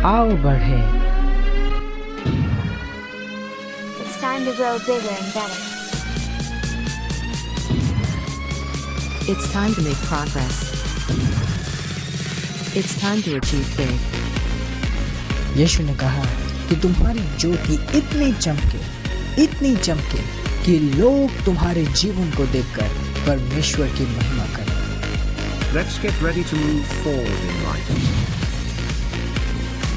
आओ बढ़े। It's time to grow bigger and better. It's time to make progress. It's time to achieve big. यीशु ने कहा कि तुम्हारी ज्योति इतनी चमके कि लोग तुम्हारे जीवन को देखकर परमेश्वर की महिमा करें। Let's get ready to move forward in life.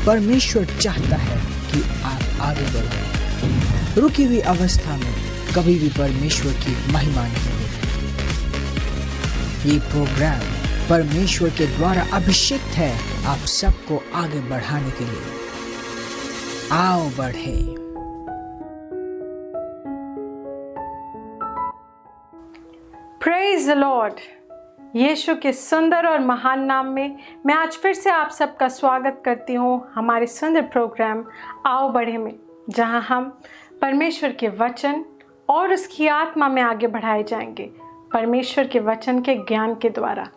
परमेश्वर चाहता है कि आप आगे बढ़ो। रुकी हुई अवस्था में कभी भी परमेश्वर की महिमा नहीं होती। ये प्रोग्राम परमेश्वर के द्वारा अभिषिक्त है आप सबको आगे बढ़ाने के लिए। आओ बढ़े। Praise the Lord. यीशु के सुंदर और महान नाम में मैं आज फिर से आप सबका स्वागत करती हूँ हमारे सुंदर प्रोग्राम आओ बढ़े में, जहाँ हम परमेश्वर के वचन और उसकी आत्मा में आगे बढ़ाए जाएंगे परमेश्वर के वचन के ज्ञान के द्वारा।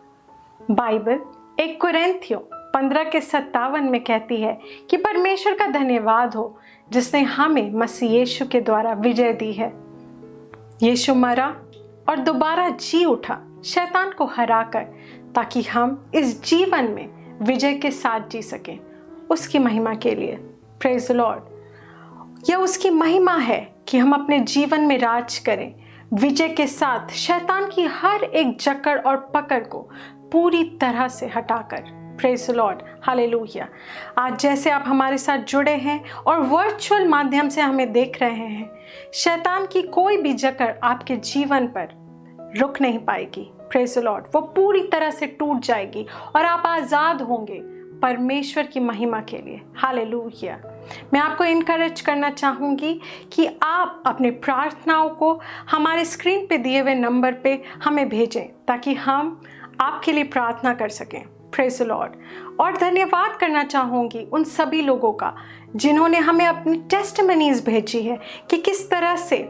बाइबल 1 कुरिन्थियों 15:57 में कहती है कि परमेश्वर का धन्यवाद हो जिसने हमें मसीह यीशु के द्वारा विजय दी है। यीशु मरा और दोबारा जी उठा शैतान को हराकर, ताकि हम इस जीवन में विजय के साथ जी सकें उसकी महिमा के लिए। Praise the Lord. यह उसकी महिमा है कि हम अपने जीवन में राज करें विजय के साथ, शैतान की हर एक जकड़ और पकड़ को पूरी तरह से हटाकर। Praise the Lord, hallelujah. आज जैसे आप हमारे साथ जुड़े हैं और वर्चुअल माध्यम से हमें देख रहे हैं, शैतान की कोई भी जकड़ आपके जीवन पर रुक नहीं पाएगी। Praise the Lord. वो पूरी तरह से टूट जाएगी और आप आज़ाद होंगे परमेश्वर की महिमा के लिए। हालेलुया। मैं आपको इनकरेज करना चाहूँगी कि आप अपने प्रार्थनाओं को हमारे स्क्रीन पे दिए हुए नंबर पे हमें भेजें, ताकि हम आपके लिए प्रार्थना कर सकें। Praise the Lord. और धन्यवाद करना चाहूँगी उन सभी लोगों का जिन्होंने हमें अपनी टेस्टिमनीज भेजी है कि किस तरह से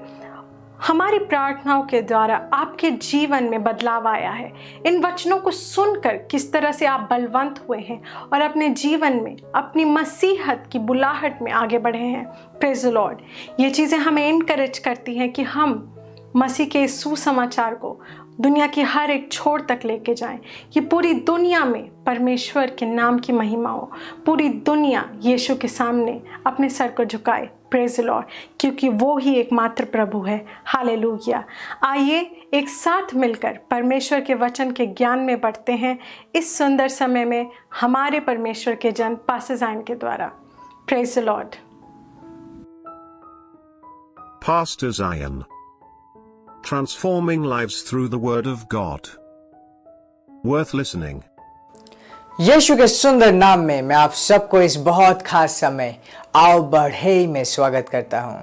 हमारी प्रार्थनाओं के द्वारा आपके जीवन में बदलाव आया है। इन वचनों को सुनकर किस तरह से आप बलवंत हुए हैं और अपने जीवन में अपनी मसीहत की बुलाहट में आगे बढ़े हैं। Praise the Lord. ये चीज़ें हमें इनकरेज करती हैं कि हम मसीह के सुसमाचार को दुनिया की हर एक छोर तक लेके जाएं, कि पूरी दुनिया में परमेश्वर के नाम की महिमा हो, पूरी दुनिया यीशु के सामने अपने सर को झुकाए। प्रेज द लॉर्ड, क्योंकि वो ही एकमात्र प्रभु है। हालेलुया। आइए एक साथ मिलकर परमेश्वर के वचन के ज्ञान में बढ़ते हैं इस सुंदर समय में हमारे परमेश्वर के जन पास्टर ज़ायन के द्वारा। Praise the Lord. Pastor Zion. Transforming lives through the Word of God. Worth listening. यीशु के सुंदर नाम में मैं आप सबको इस बहुत खास समय आओ बढ़े में स्वागत करता हूं।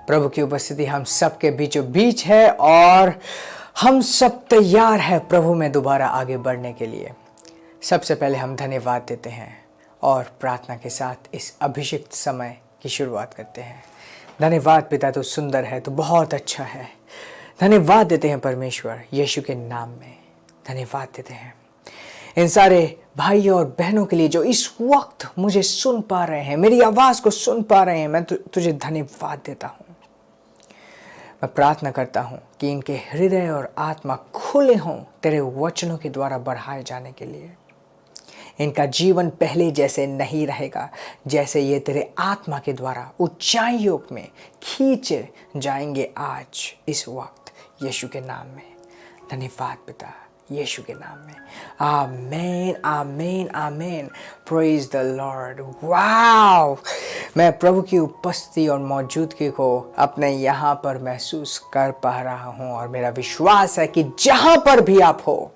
प्रभु की उपस्थिति हम सबके बीचों बीच है और हम सब तैयार है प्रभु में दोबारा आगे बढ़ने के लिए। सबसे पहले हम धन्यवाद देते हैं और प्रार्थना के साथ इस अभिषिक्त समय की शुरुआत करते हैं। धन्यवाद पिता, तो सुंदर है, तो बहुत अच्छा है। धन्यवाद देते हैं परमेश्वर यीशु के नाम में। धन्यवाद देते हैं इन सारे भाइयों और बहनों के लिए जो इस वक्त मुझे सुन पा रहे हैं, मेरी आवाज़ को सुन पा रहे हैं। मैं तुझे धन्यवाद देता हूँ। मैं प्रार्थना करता हूँ कि इनके हृदय और आत्मा खुले हों तेरे वचनों के द्वारा बढ़ाए जाने के लिए। इनका जीवन पहले जैसे नहीं रहेगा, जैसे ये तेरे आत्मा के द्वारा ऊंचाइयों में खींचे जाएंगे आज इस वक्त यीशु के नाम में। धन्यवाद पिता, यीशु के नाम में। आमीन, आमीन, आमीन। Praise the Lord. वाओ, मैं प्रभु की उपस्थिति और मौजूदगी को अपने यहाँ पर महसूस कर पा रहा हूँ और मेरा विश्वास है कि जहाँ पर भी आप हो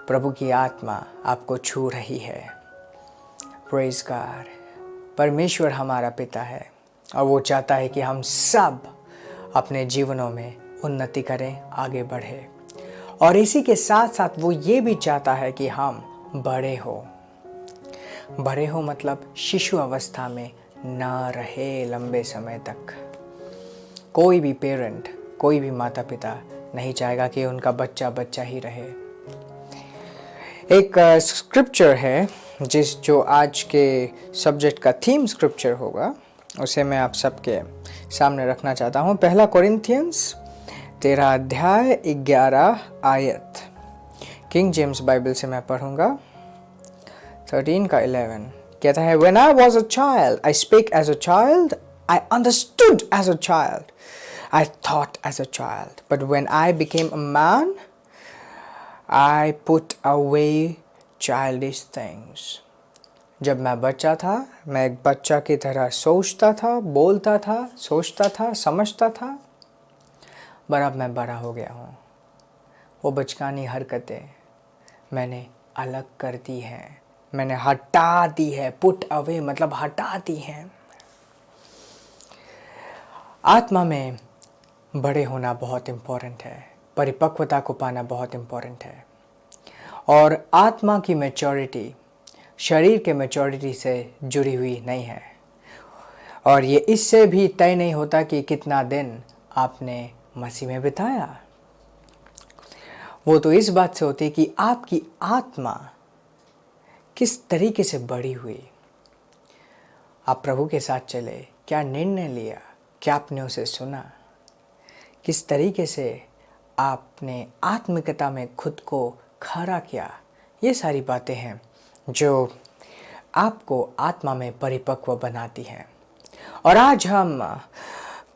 प्रभु की आत्मा आपको छू रही है। Praise God. परमेश्वर हमारा पिता है और वो चाहता है कि हम सब अपने जीवनों में उन्नति करें, आगे बढ़े, और इसी के साथ साथ वो ये भी चाहता है कि हम बड़े हो मतलब शिशु अवस्था में ना रहे लंबे समय तक। कोई भी पेरेंट, कोई भी माता पिता नहीं चाहेगा कि उनका बच्चा बच्चा ही रहे। एक स्क्रिप्चर है जो आज के सब्जेक्ट का थीम स्क्रिप्चर होगा उसे मैं आप सबके सामने रखना चाहता हूँ। 1 कोरिन्थियंस 13 अध्याय 11 आयत, किंग जेम्स बाइबल से मैं पढ़ूंगा। 13 का 11 कहता है, When I was a child, I spake as a child, I understood as a child, I thought as a child, but when I became a man, I put away childish things. जब मैं बच्चा था, मैं एक बच्चा की तरह सोचता था, बोलता था, सोचता था, समझता था, पर अब मैं बड़ा हो गया हूँ। वो बचकानी हरकतें मैंने अलग कर दी हैं, मैंने हटा दी है। पुट अवे मतलब हटा दी हैं। आत्मा में बड़े होना बहुत इम्पोर्टेंट है, परिपक्वता को पाना बहुत इम्पोर्टेंट है। और आत्मा की मैच्योरिटी शरीर के मैच्योरिटी से जुड़ी हुई नहीं है, और ये इससे भी तय नहीं होता कि कितना दिन आपने मसीह में बिताया। वो तो इस बात से होती है कि आपकी आत्मा किस तरीके से बढ़ी हुई। आप प्रभु के साथ चले, क्या निर्णय लिया, क्या आपने उसे सुना, किस तरीके से आपने आत्मिकता में खुद को खड़ा किया। ये सारी बातें हैं जो आपको आत्मा में परिपक्व बनाती हैं। और आज हम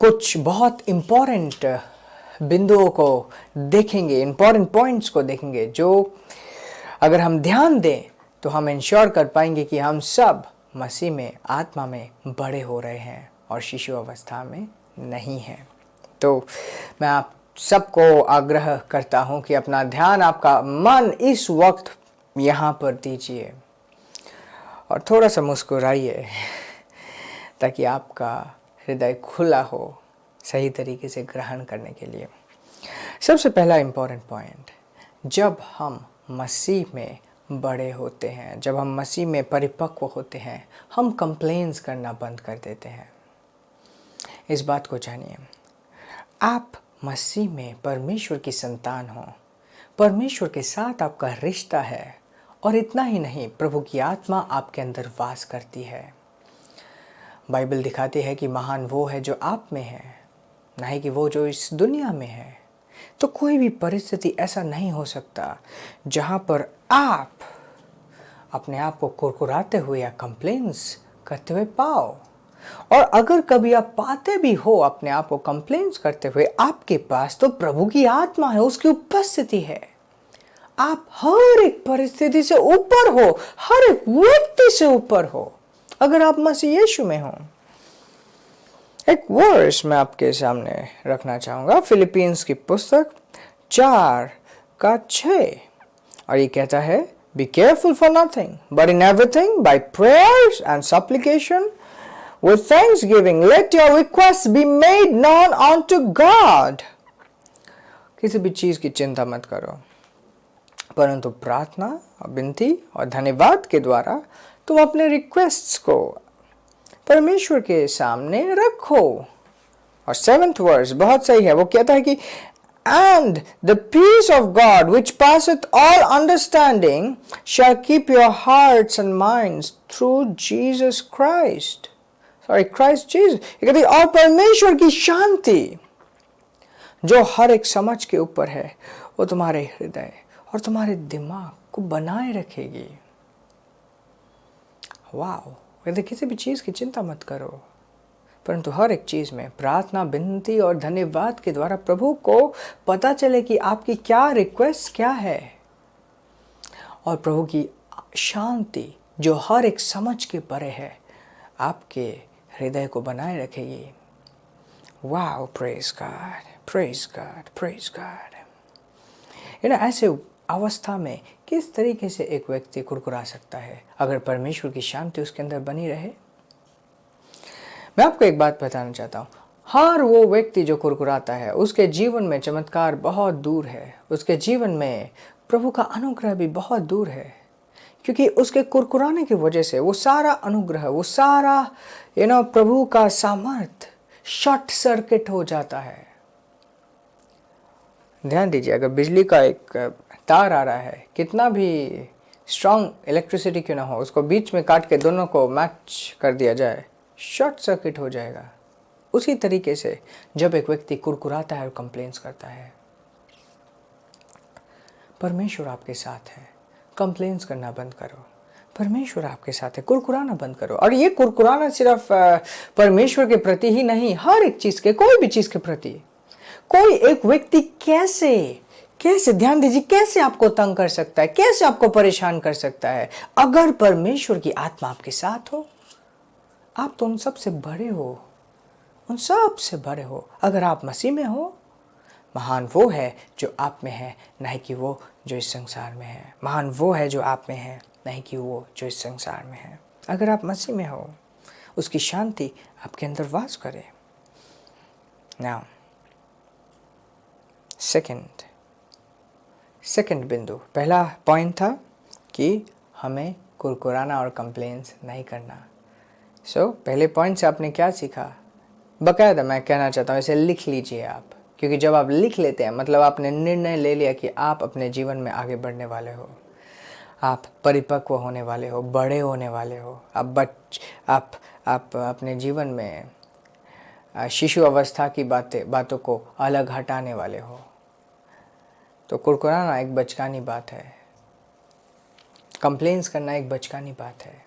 कुछ बहुत इम्पोर्टेंट बिंदुओं को देखेंगे, इम्पोर्टेंट पॉइंट्स को देखेंगे, जो अगर हम ध्यान दें तो हम इंश्योर कर पाएंगे कि हम सब मसीह में आत्मा में बड़े हो रहे हैं और शिशु अवस्था में नहीं हैं। तो मैं आप सबको आग्रह करता हूं कि अपना ध्यान, आपका मन इस वक्त यहाँ पर दीजिए और थोड़ा सा मुस्कुराइए, ताकि आपका हृदय खुला हो सही तरीके से ग्रहण करने के लिए। सबसे पहला इम्पोर्टेंट पॉइंट, जब हम मसीह में बड़े होते हैं, जब हम मसीह में परिपक्व होते हैं, हम कंप्लेंट्स करना बंद कर देते हैं। इस बात को जानिए, आप मसीह में परमेश्वर की संतान हो, परमेश्वर के साथ आपका रिश्ता है, और इतना ही नहीं, प्रभु की आत्मा आपके अंदर वास करती है। बाइबल दिखाती है कि महान वो है जो आप में है, नहीं कि वो जो इस दुनिया में है। तो कोई भी परिस्थिति ऐसा नहीं हो सकता जहाँ पर आप अपने आप को कुरकुराते हुए या कंप्लेंट्स करते हुए पाओ। और अगर कभी आप पाते भी हो अपने आप को कंप्लेंट्स करते हुए, आपके पास तो प्रभु की आत्मा है, उसकी उपस्थिति है। आप हर एक परिस्थिति से ऊपर हो, हर एक व्यक्ति से ऊपर हो, अगर आप मसीह यीशु में हो। एक वर्स मैं आपके सामने रखना चाहूंगा, फिलिपियंस की पुस्तक 4:6, और ये कहता है, be careful for nothing but in everything by prayers and supplication with thanksgiving let your requests be made known unto God। किसी भी चीज की चिंता मत करो, परंतु प्रार्थना और विनती और धन्यवाद के द्वारा तुम अपने रिक्वेस्ट्स को परमेश्वर के सामने रखो। और 7th वर्स बहुत सही है, वो कहता है कि and the peace of God which passeth all understanding shall keep your hearts and minds through Jesus Christ। Christ Jesus। ये कहते हैं, और परमेश्वर की शांति जो हर एक समझ के ऊपर है, वो तुम्हारे हृदय और तुम्हारे दिमाग को बनाए रखेगी। वाओ, कहते किसी भी चीज़ की चिंता मत करो, परंतु हर एक चीज़ में प्रार्थना, विनती और धन्यवाद के द्वारा प्रभु को पता चले कि आपकी क्या रिक्वेस्ट क्या है, और प्रभु की शांति जो हर एक समझ के परे है आपके हृदय को बनाए रखेगी। Wow, praise God, praise God, praise God. ऐसे अवस्था में किस तरीके से एक व्यक्ति कुरकुरा सकता है अगर परमेश्वर की शांति उसके अंदर बनी रहे। मैं आपको एक बात बताना चाहता हूँ, हर वो व्यक्ति जो कुरकुराता है उसके जीवन में चमत्कार बहुत दूर है, उसके जीवन में प्रभु का अनुग्रह भी बहुत दूर है, क्योंकि उसके कुरकुराने की वजह से वो सारा अनुग्रह, वो सारा प्रभु का सामर्थ शॉर्ट सर्किट हो जाता है। ध्यान दीजिए, अगर बिजली का एक तार आ रहा है, कितना भी स्ट्रॉन्ग इलेक्ट्रिसिटी क्यों ना हो, उसको बीच में काट के दोनों को मैच कर दिया जाए, शॉर्ट सर्किट हो जाएगा। उसी तरीके से जब एक व्यक्ति कुरकुराता है और कंप्लेंट्स करता है, परमेश्वर आपके साथ है, कंप्लेंट्स करना बंद करो। परमेश्वर आपके साथ है, कुरकुराना बंद करो। और ये कुरकुराना सिर्फ परमेश्वर के प्रति ही नहीं, हर एक चीज के, कोई भी चीज के प्रति। कोई एक व्यक्ति कैसे कैसे ध्यान दीजिए, कैसे आपको तंग कर सकता है, कैसे आपको परेशान कर सकता है, अगर परमेश्वर की आत्मा आपके साथ हो। आप तो उन सब से बड़े हो, उन सब से बड़े हो। अगर आप मसीह में हो, महान वो है जो आप में है, नहीं कि वो जो इस संसार में है। महान वो है जो आप में है, नहीं कि वो जो इस संसार में है। अगर आप मसीह में हो, उसकी शांति आपके अंदर वास करे। नाउ सेकंड बिंदु, पहला पॉइंट था कि हमें कुरकुराना और कंप्लेंट्स नहीं करना। पहले पॉइंट से आपने क्या सीखा? बकायदा मैं कहना चाहता हूँ, इसे लिख लीजिए आप, क्योंकि जब आप लिख लेते हैं मतलब आपने निर्णय ले लिया कि आप अपने जीवन में आगे बढ़ने वाले हो, आप परिपक्व होने वाले हो, बड़े होने वाले हो। आप अपने जीवन में शिशु अवस्था की बातों को अलग हटाने वाले हो। तो कुरकुराना एक बचकानी बात है, कंप्लेंट्स करना एक बचकानी बात है।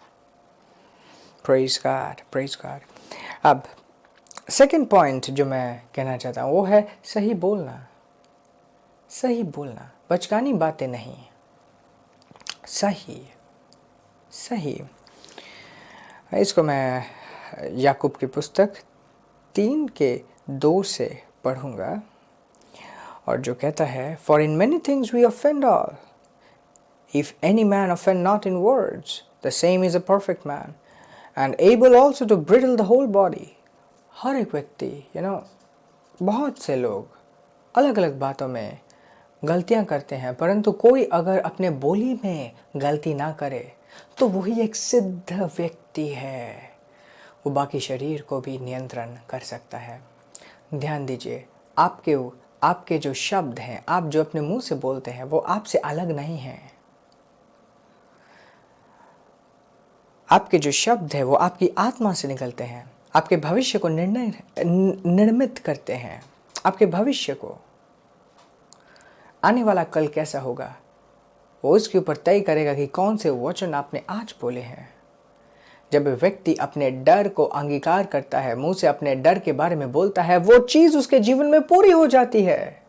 Praise God. अब सेकंड पॉइंट जो मैं कहना चाहता हूँ वो है सही बोलना। बचकानी बातें नहीं, सही। इसको मैं याकूब की पुस्तक 3:2 से पढ़ूंगा, और जो कहता है, for in many things we offend all, if any man offend not in words the same is a perfect man and able also to bridle the whole body. हर एक व्यक्ति बहुत से लोग अलग अलग बातों में गलतियां करते हैं, परंतु कोई अगर अपने बोली में गलती ना करे तो वही एक सिद्ध व्यक्ति है, वो बाकी शरीर को भी नियंत्रण कर सकता है। ध्यान दीजिए, आपके जो शब्द हैं, आप जो अपने मुंह से बोलते हैं, वो आपसे अलग नहीं हैं। आपके जो शब्द हैं वो आपकी आत्मा से निकलते हैं, आपके भविष्य को निर्मित करते हैं। आपके भविष्य को, आने वाला कल कैसा होगा, वो उसके ऊपर तय करेगा कि कौन से वचन आपने आज बोले हैं। जब व्यक्ति अपने डर को अंगीकार करता है, मुंह से अपने डर के बारे में बोलता है, वो चीज उसके जीवन में पूरी हो जाती है।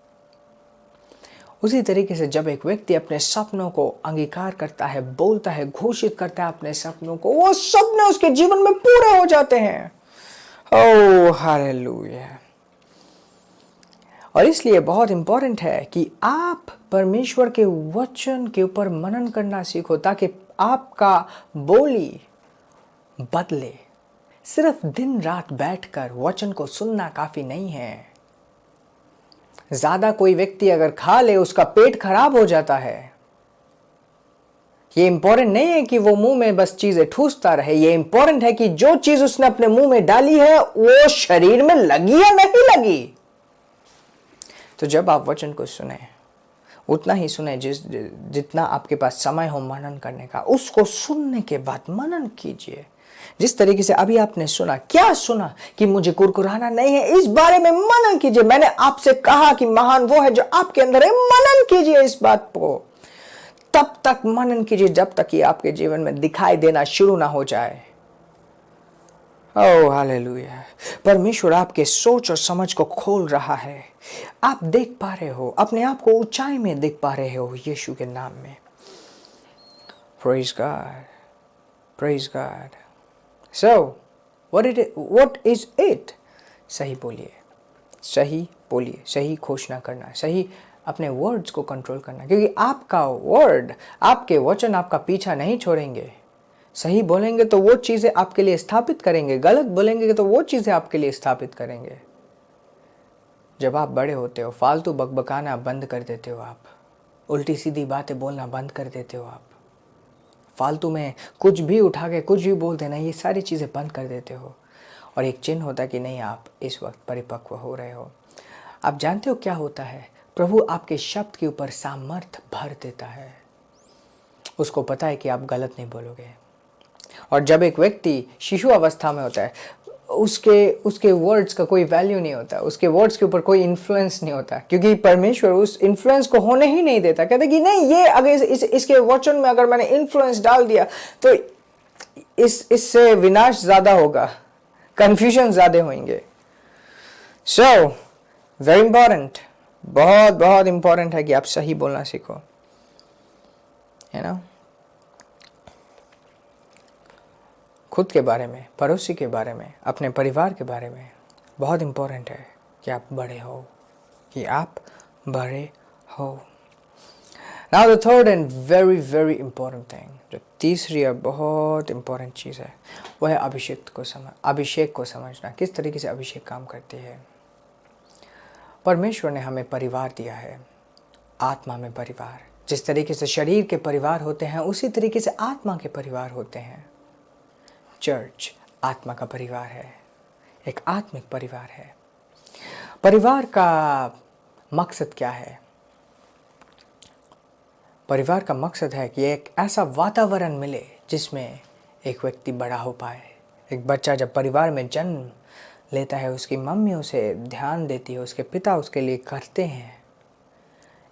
उसी तरीके से जब एक व्यक्ति अपने सपनों को अंगीकार करता है, बोलता है, घोषित करता है अपने सपनों को, वो सपने उसके जीवन में पूरे हो जाते हैं। Oh hallelujah. और इसलिए बहुत इंपॉर्टेंट है कि आप परमेश्वर के वचन के ऊपर मनन करना सीखो, ताकि आपका बोली बदले। सिर्फ दिन रात बैठकर वचन को सुनना काफी नहीं है। ज्यादा कोई व्यक्ति अगर खा ले, उसका पेट खराब हो जाता है। ये इंपॉर्टेंट नहीं है कि वो मुंह में बस चीजें ठूसता रहे, ये इंपॉर्टेंट है कि जो चीज उसने अपने मुंह में डाली है वो शरीर में लगी या नहीं लगी। तो जब आप वचन को सुने, उतना ही सुने जितना आपके पास समय हो मनन करने का। उसको सुनने के बाद मनन कीजिए। जिस तरीके से अभी आपने सुना, क्या सुना कि मुझे कुरकुराना नहीं है, इस बारे में मनन कीजिए। मैंने आपसे कहा कि महान वो है जो आपके अंदर है, मनन कीजिए इस बात को। तब तक मनन कीजिए जब तक ये आपके जीवन में दिखाई देना शुरू ना हो जाए। Oh hallelujah. परमेश्वर आपके सोच और समझ को खोल रहा है। आप देख पा रहे हो, अपने आप को ऊंचाई में देख पा रहे हो यीशु के नाम में। Praise God, praise God. So what is it? सही बोलिए, सही घोषणा करना, सही अपने वर्ड्स को कंट्रोल करना, क्योंकि आपका वर्ड, आपके वचन आपका पीछा नहीं छोड़ेंगे। सही बोलेंगे तो वो चीजें आपके लिए स्थापित करेंगे, गलत बोलेंगे तो वो चीजें आपके लिए स्थापित करेंगे। जब आप बड़े होते हो, फालतू बकबकाना बंद कर देते हो, आप उल्टी सीधी बातें बोलना बंद कर देते हो, आप फालतू में कुछ भी उठा के कुछ भी बोल देना, ये सारी चीज़ें बंद कर देते हो। और एक चिन्ह होता है कि नहीं, आप इस वक्त परिपक्व हो रहे हो। आप जानते हो क्या होता है? प्रभु आपके शब्द के ऊपर सामर्थ भर देता है। उसको पता है कि आप गलत नहीं बोलोगे। और जब एक व्यक्ति शिशु अवस्था में होता है, उसके वर्ड्स का कोई वैल्यू नहीं होता, उसके वर्ड्स के ऊपर कोई इन्फ्लुएंस नहीं होता, क्योंकि परमेश्वर उस इन्फ्लुएंस को होने ही नहीं देता। कहते कि नहीं, ये अगर इसके वचन में अगर मैंने इन्फ्लुएंस डाल दिया तो इससे विनाश ज्यादा होगा, कंफ्यूजन ज्यादा होंगे। सो वेरी इंपॉर्टेंट, बहुत बहुत इंपॉर्टेंट है कि आप सही बोलना सीखो, है ना। खुद के बारे में, पड़ोसी के बारे में, अपने परिवार के बारे में बहुत इंपॉर्टेंट है कि आप बड़े हो, कि आप बड़े हो। Now the third and very very important thing, जो तीसरी और बहुत इंपॉर्टेंट चीज़ है, वह है अभिषेक को समझना। किस तरीके से अभिषेक काम करती है। परमेश्वर ने हमें परिवार दिया है, आत्मा में परिवार। जिस तरीके से शरीर के परिवार होते हैं, उसी तरीके से आत्मा के परिवार होते हैं। चर्च आत्मा का परिवार है, एक आत्मिक परिवार है। परिवार का मकसद क्या है? परिवार का मकसद है कि एक ऐसा वातावरण मिले जिसमें एक व्यक्ति बड़ा हो पाए। एक बच्चा जब परिवार में जन्म लेता है, उसकी मम्मी उसे ध्यान देती है, उसके पिता उसके लिए करते हैं।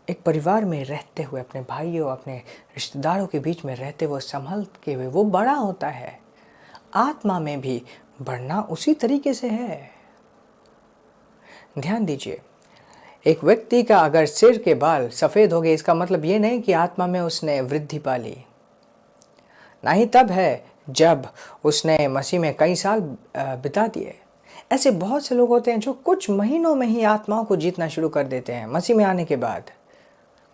एक परिवार में रहते हुए, अपने भाइयों, अपने रिश्तेदारों के बीच में रहते हुए, संभल के हुए वो बड़ा होता है। आत्मा में भी बढ़ना उसी तरीके से है। ध्यान दीजिए, एक व्यक्ति का अगर सिर के बाल सफ़ेद हो गए, इसका मतलब ये नहीं कि आत्मा में उसने वृद्धि पा ली। ना ही तब है जब उसने मसीह में कई साल बिता दिए। ऐसे बहुत से लोग होते हैं जो कुछ महीनों में ही आत्माओं को जीतना शुरू कर देते हैं। मसीह में आने के बाद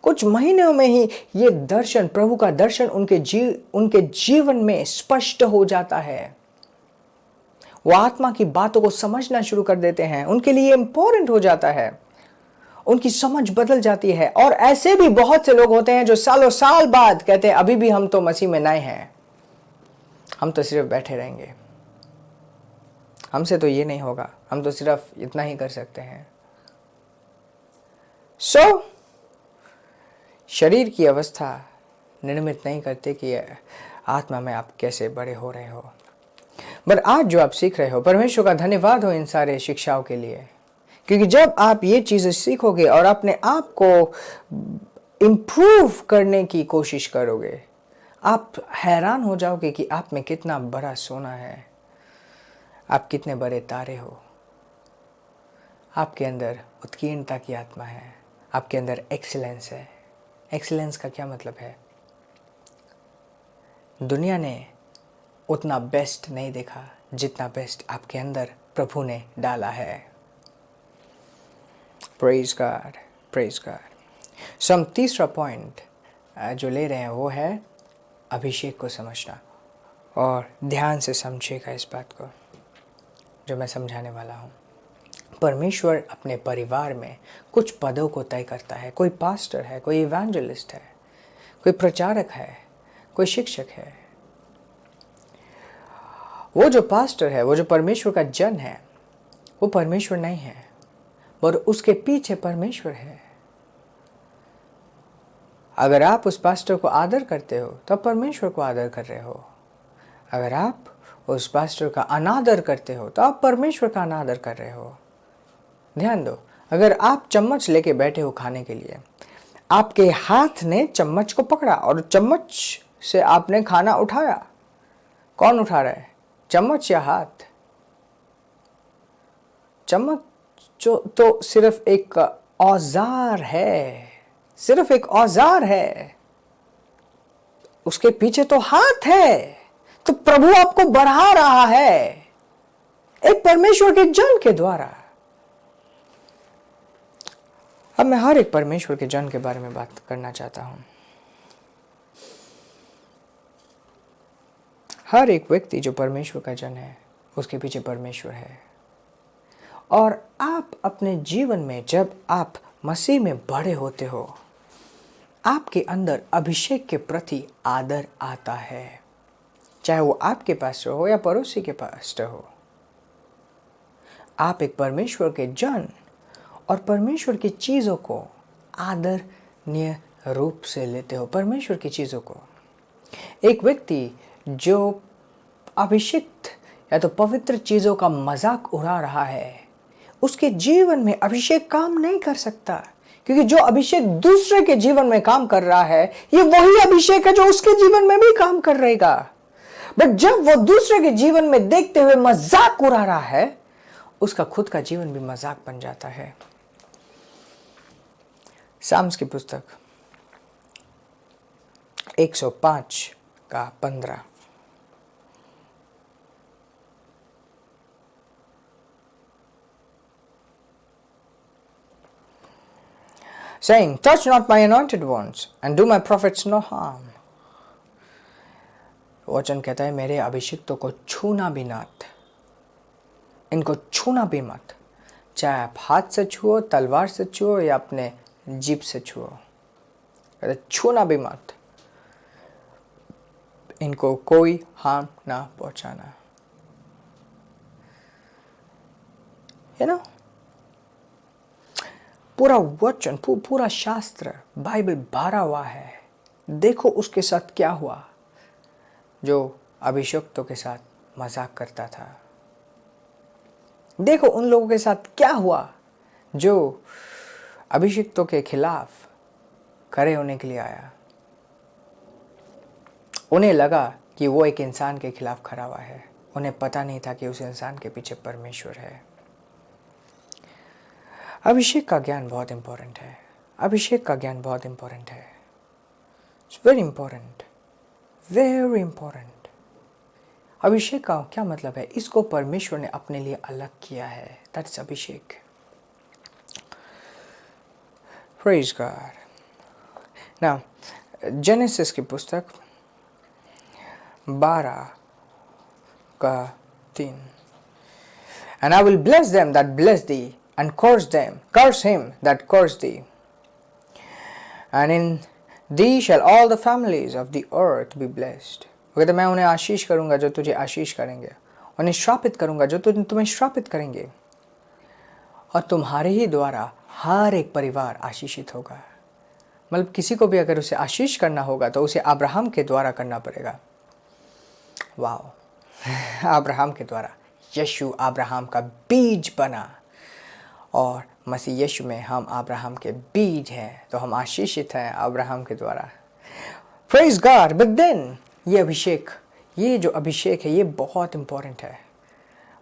कुछ महीनों में ही ये दर्शन, प्रभु का दर्शन उनके जीवन में स्पष्ट हो जाता है। वो आत्मा की बातों को समझना शुरू कर देते हैं, उनके लिए इंपॉर्टेंट हो जाता है, उनकी समझ बदल जाती है। और ऐसे भी बहुत से लोग होते हैं जो सालों साल बाद कहते हैं अभी भी हम तो मसीह में नए हैं, हम तो सिर्फ बैठे रहेंगे, हमसे तो ये नहीं होगा, हम तो सिर्फ इतना ही कर सकते हैं। शरीर की अवस्था निर्मित नहीं करते कि आत्मा में आप कैसे बड़े हो रहे हो। पर आज जो आप सीख रहे हो, परमेश्वर का धन्यवाद हो इन सारे शिक्षाओं के लिए, क्योंकि जब आप ये चीज़ें सीखोगे और अपने आप को इम्प्रूव करने की कोशिश करोगे, आप हैरान हो जाओगे कि आप में कितना बड़ा सोना है, आप कितने बड़े तारे हो। आपके अंदर उत्कीर्णता की आत्मा है, आपके अंदर एक्सीलेंस है। एक्सीलेंस का क्या मतलब है? दुनिया ने उतना बेस्ट नहीं देखा जितना बेस्ट आपके अंदर प्रभु ने डाला है। Praise God, praise God. So हम तीसरा पॉइंट जो ले रहे हैं वो है अभिषेक को समझना। और ध्यान से समझिएगा इस बात को जो मैं समझाने वाला हूँ। परमेश्वर अपने परिवार में कुछ पदों को तय करता है। कोई पास्टर है, कोई इवेंजलिस्ट है, कोई प्रचारक है, कोई शिक्षक है। वो जो पास्टर है, वो जो परमेश्वर का जन है, वो परमेश्वर नहीं है, पर उसके पीछे परमेश्वर है। अगर आप उस पास्टर को आदर करते हो तो परमेश्वर को आदर कर रहे हो। अगर आप उस पास्टर का अनादर करते हो तो आप परमेश्वर का अनादर कर रहे हो। ध्यान दो, अगर आप चम्मच लेके बैठे हो खाने के लिए, आपके हाथ ने चम्मच को पकड़ा और चम्मच से आपने खाना उठाया, कौन उठा रहा है, चम्मच या हाथ? चम्मच तो सिर्फ एक औजार है, सिर्फ एक औजार है, उसके पीछे तो हाथ है। तो प्रभु आपको बढ़ा रहा है एक परमेश्वर के जन के द्वारा। अब मैं हर एक परमेश्वर के जन के बारे में बात करना चाहता हूं। हर एक व्यक्ति जो परमेश्वर का जन है, उसके पीछे परमेश्वर है। और आप अपने जीवन में जब आप मसीह में बड़े होते हो, आपके अंदर अभिषेक के प्रति आदर आता है, चाहे वो आपके पास हो या पड़ोसी के पास हो। आप एक परमेश्वर के जन और परमेश्वर की चीज़ों को आदरणीय रूप से लेते हो। परमेश्वर की चीज़ों को एक व्यक्ति जो अभिषिक्त या तो पवित्र चीज़ों का मजाक उड़ा रहा है, उसके जीवन में अभिषेक काम नहीं कर सकता, क्योंकि जो अभिषेक दूसरे के जीवन में काम कर रहा है, ये वही अभिषेक है जो उसके जीवन में भी काम कर रहेगा। बट जब वो दूसरे के जीवन में देखते हुए मजाक उड़ा रहा है, उसका खुद का जीवन भी मजाक बन जाता है। साम्स की पुस्तक 105 का 15। Saying, touch not my anointed ones and do my prophets no harm. वचन कहता है मेरे अभिषिक्तों को छूना भी मत, इनको छूना भी मत, चाहे आप हाथ से छुओ, तलवार से छुओ या अपने जीभ से छुओ, छूना भी मत, इनको कोई हार्म ना पहुंचाना। पूरा वचन, पूरा शास्त्र, बाइबल भरा हुआ है। देखो उसके साथ क्या हुआ जो अभिषिक्तों के साथ मजाक करता था। देखो उन लोगों के साथ क्या हुआ जो अभिषिक्तों के खिलाफ खड़े होने के लिए आया। उन्हें लगा कि वो एक इंसान के खिलाफ खड़ा हुआ है, उन्हें पता नहीं था कि उस इंसान के पीछे परमेश्वर है। अभिषेक का ज्ञान बहुत इंपॉर्टेंट है। अभिषेक का ज्ञान बहुत इंपॉर्टेंट है। It's very important, very important. अभिषेक का क्या मतलब है? इसको परमेश्वर ने अपने लिए अलग किया है। That is Abhishek. Praise God. Now genesis की पुस्तक 12 का 3। And I will bless them that bless thee, and curse him that curse thee. And in thee shall all the families of the earth be blessed. वो कहते मैं उन्हें आशीष करूंगा जो तुझे आशीष करेंगे, उन्हें श्रापित करूंगा जो तुम्हें श्रापित करेंगे, और तुम्हारे ही द्वारा हर एक परिवार आशीषित होगा। मतलब किसी को भी अगर उसे आशीष करना होगा तो उसे अब्राहम के द्वारा करना पड़ेगा। वाह, अब्राहम के द्वारा। यीशु अब्राहम का बीज बना और मसीह यीशु में हम अब्राहम के बीज हैं, तो हम आशीषित हैं अब्राहम के द्वारा। Praise God. बट देन ये अभिषेक, ये जो अभिषेक है ये बहुत इंपॉर्टेंट है।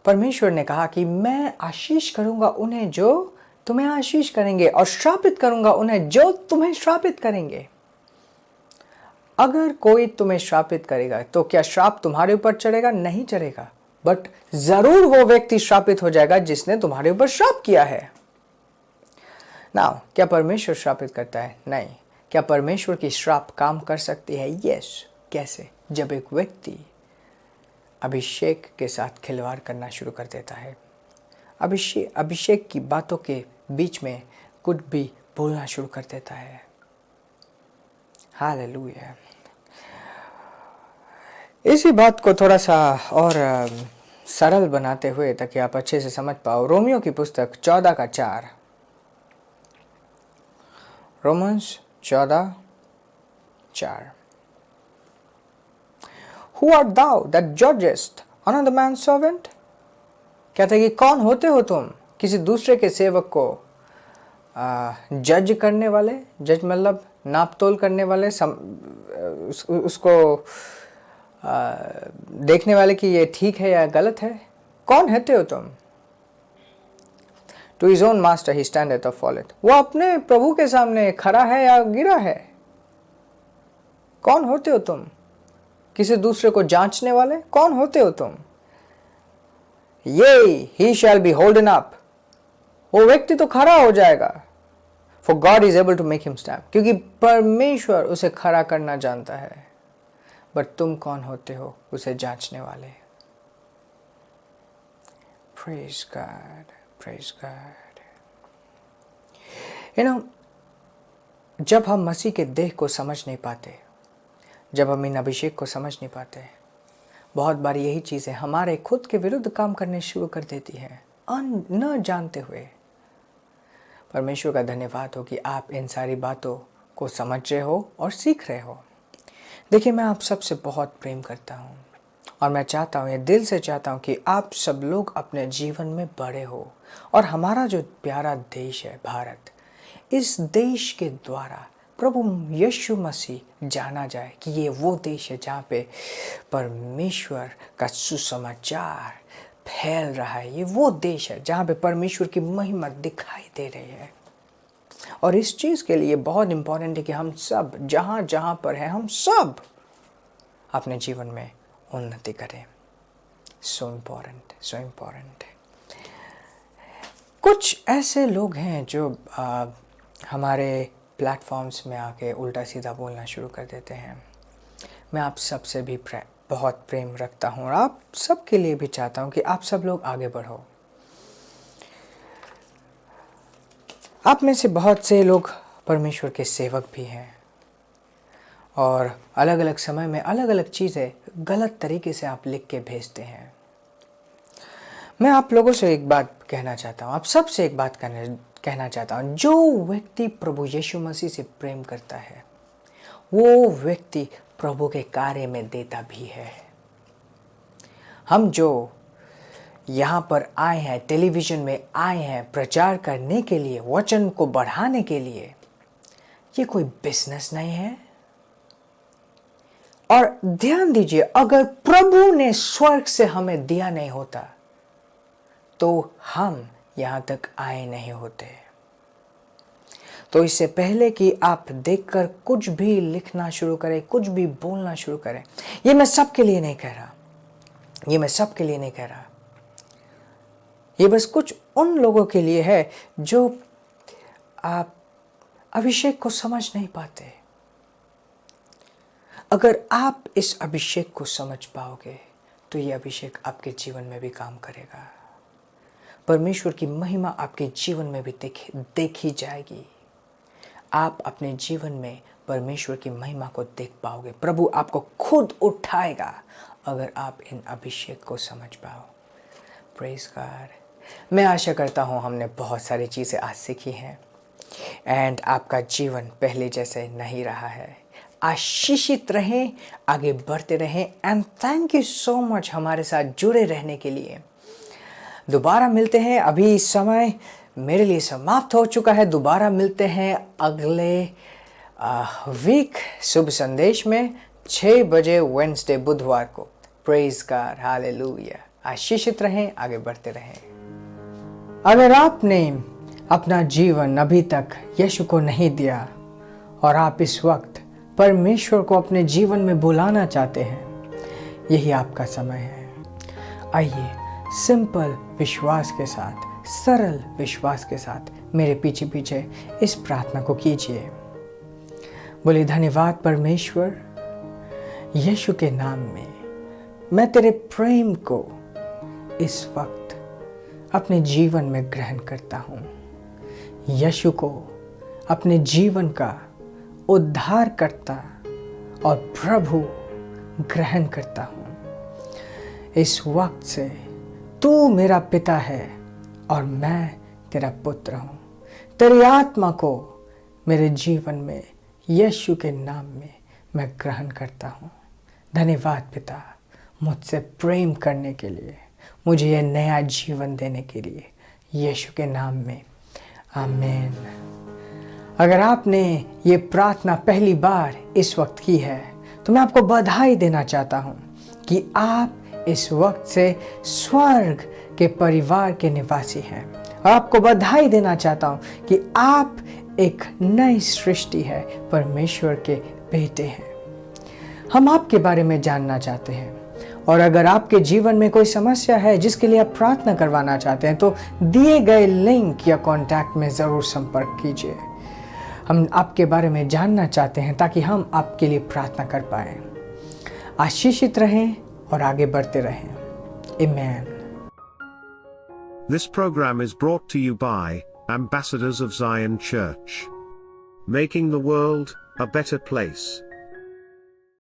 परमेश्वर ने कहा कि मैं आशीष करूंगा उन्हें जो तुम्हें आशीष करेंगे, और श्रापित करूंगा उन्हें जो तुम्हें श्रापित करेंगे। अगर कोई तुम्हें श्रापित करेगा तो क्या श्राप तुम्हारे ऊपर चढ़ेगा? नहीं चढ़ेगा, बट जरूर वो व्यक्ति श्रापित हो जाएगा जिसने तुम्हारे ऊपर श्राप किया है। नाउ क्या परमेश्वर श्रापित करता है? नहीं। क्या परमेश्वर की श्राप काम कर सकती है? यस। कैसे? जब एक व्यक्ति अभिषेक के साथ खिलवाड़ करना शुरू कर देता है, अभिषेक की बातों के बीच में कुछ भी बोलना शुरू कर देता है। हालेलुया। इसी बात को थोड़ा सा और सरल बनाते हुए ताकि आप अच्छे से समझ पाओ, रोमियो की पुस्तक 14 का 4। Romans 14:4। Who art thou that judgest another man's servant? कहता है कि कौन होते हो तुम किसी दूसरे के सेवक को जज करने वाले? जज मतलब नाप तोल करने वाले, उसको देखने वाले कि ये ठीक है या गलत है। कौन होते हो तुम? To his own master he standeth or falleth। वो अपने प्रभु के सामने खड़ा है या गिरा है। कौन होते हो तुम किसी दूसरे को जांचने वाले? कौन होते हो तुम? ये he shall be holden up। वो व्यक्ति तो खड़ा हो जाएगा। For God is able to make him stand। क्योंकि परमेश्वर उसे खड़ा करना जानता है। बट तुम कौन होते हो उसे जांचने वाले? Praise God, praise God। जब हम मसीह के देह को समझ नहीं पाते, जब हम इन अभिषेक को समझ नहीं पाते, बहुत बार यही चीज़ें हमारे खुद के विरुद्ध काम करने शुरू कर देती हैं, न जानते हुए। परमेश्वर का धन्यवाद हो कि आप इन सारी बातों को समझ रहे हो और सीख रहे हो। देखिए, मैं आप सबसे बहुत प्रेम करता हूँ और मैं चाहता हूँ, ये दिल से चाहता हूँ कि आप सब लोग अपने जीवन में बड़े हो और हमारा जो प्यारा देश है भारत, इस देश के द्वारा प्रभु यीशु मसीह जाना जाए कि ये वो देश है जहाँ पे परमेश्वर का सुसमाचार फैल रहा है। ये वो देश है जहाँ पे परमेश्वर की महिमा दिखाई दे रही है। और इस चीज़ के लिए बहुत इम्पोर्टेंट है कि हम सब जहाँ जहाँ पर हैं, हम सब अपने जीवन में उन्नति करें। So important, so important. कुछ ऐसे लोग हैं जो हमारे प्लेटफॉर्म्स में आके उल्टा सीधा बोलना शुरू कर देते हैं। मैं आप सब से भी बहुत प्रेम रखता हूँ और आप सब के लिए भी चाहता हूँ कि आप सब लोग आगे बढ़ो। आप में से बहुत से लोग परमेश्वर के सेवक भी हैं और अलग अलग समय में अलग अलग चीज़ें गलत तरीके से आप लिख के भेजते हैं। मैं आप लोगों से एक बात कहना चाहता हूँ, आप सब से एक बात कहना चाहता हूँ। जो व्यक्ति प्रभु यीशु मसीह से प्रेम करता है, वो व्यक्ति प्रभु के कार्य में देता भी है। हम जो यहाँ पर आए हैं, टेलीविज़न में आए हैं प्रचार करने के लिए, वचन को बढ़ाने के लिए, ये कोई बिजनेस नहीं है। और ध्यान दीजिए, अगर प्रभु ने स्वर्ग से हमें दिया नहीं होता तो हम यहाँ तक आए नहीं होते। तो इससे पहले कि आप देखकर कुछ भी लिखना शुरू करें, कुछ भी बोलना शुरू करें, ये मैं सबके लिए नहीं कह रहा, ये मैं सबके लिए नहीं कह रहा, ये बस कुछ उन लोगों के लिए है जो आप अभिषेक को समझ नहीं पाते। अगर आप इस अभिषेक को समझ पाओगे तो ये अभिषेक आपके जीवन में भी काम करेगा। परमेश्वर की महिमा आपके जीवन में भी देखी जाएगी। आप अपने जीवन में परमेश्वर की महिमा को देख पाओगे। प्रभु आपको खुद उठाएगा अगर आप इन अभिषेक को समझ पाओ। Praise God. मैं आशा करता हूँ हमने बहुत सारी चीज़ें आज सीखी हैं एंड आपका जीवन पहले जैसे नहीं रहा है। आशीषित रहें, आगे बढ़ते रहें and thank you so much हमारे साथ जुड़े रहने के लिए। दोबारा मिलते हैं। अभी समय मेरे लिए समाप्त हो चुका है। दोबारा मिलते हैं अगले वीक शुभ संदेश में 6 बजे वेडनेसडे बुधवार को। Praise God, hallelujah. आशीषित रहें, आगे बढ़ते रहें। अगर आपने अपना जीवन अभी तक यीशु को नहीं दिया और आप इस वक्त परमेश्वर को अपने जीवन में बुलाना चाहते हैं, यही आपका समय है। आइए सिंपल विश्वास के साथ, सरल विश्वास के साथ मेरे पीछे पीछे इस प्रार्थना को कीजिए। बोले, धन्यवाद परमेश्वर, यीशु के नाम में मैं तेरे प्रेम को इस वक्त अपने जीवन में ग्रहण करता हूँ। यीशु को अपने जीवन का उद्धारकर्ता और प्रभु ग्रहण करता हूँ। इस वक्त से तू मेरा पिता है और मैं तेरा पुत्र हूँ। तेरी आत्मा को मेरे जीवन में यीशु के नाम में मैं ग्रहण करता हूँ। धन्यवाद पिता, मुझसे प्रेम करने के लिए, मुझे यह नया जीवन देने के लिए, यीशु के नाम में, आमीन। अगर आपने ये प्रार्थना पहली बार इस वक्त की है तो मैं आपको बधाई देना चाहता हूँ कि आप इस वक्त से स्वर्ग के परिवार के निवासी हैं। और आपको बधाई देना चाहता हूँ कि आप एक नई सृष्टि है, परमेश्वर के बेटे हैं। हम आपके बारे में जानना चाहते हैं और अगर आपके जीवन में कोई समस्या है जिसके लिए आप प्रार्थना करवाना चाहते हैं तो दिए गए लिंक या कॉन्टैक्ट में ज़रूर संपर्क कीजिए। हम आपके बारे में जानना चाहते हैं ताकि हम आपके लिए प्रार्थना कर पाएं। आशीषित रहें और आगे बढ़ते रहें। आमीन। This program is brought to you by Ambassadors of Zion Church, making the world a better place.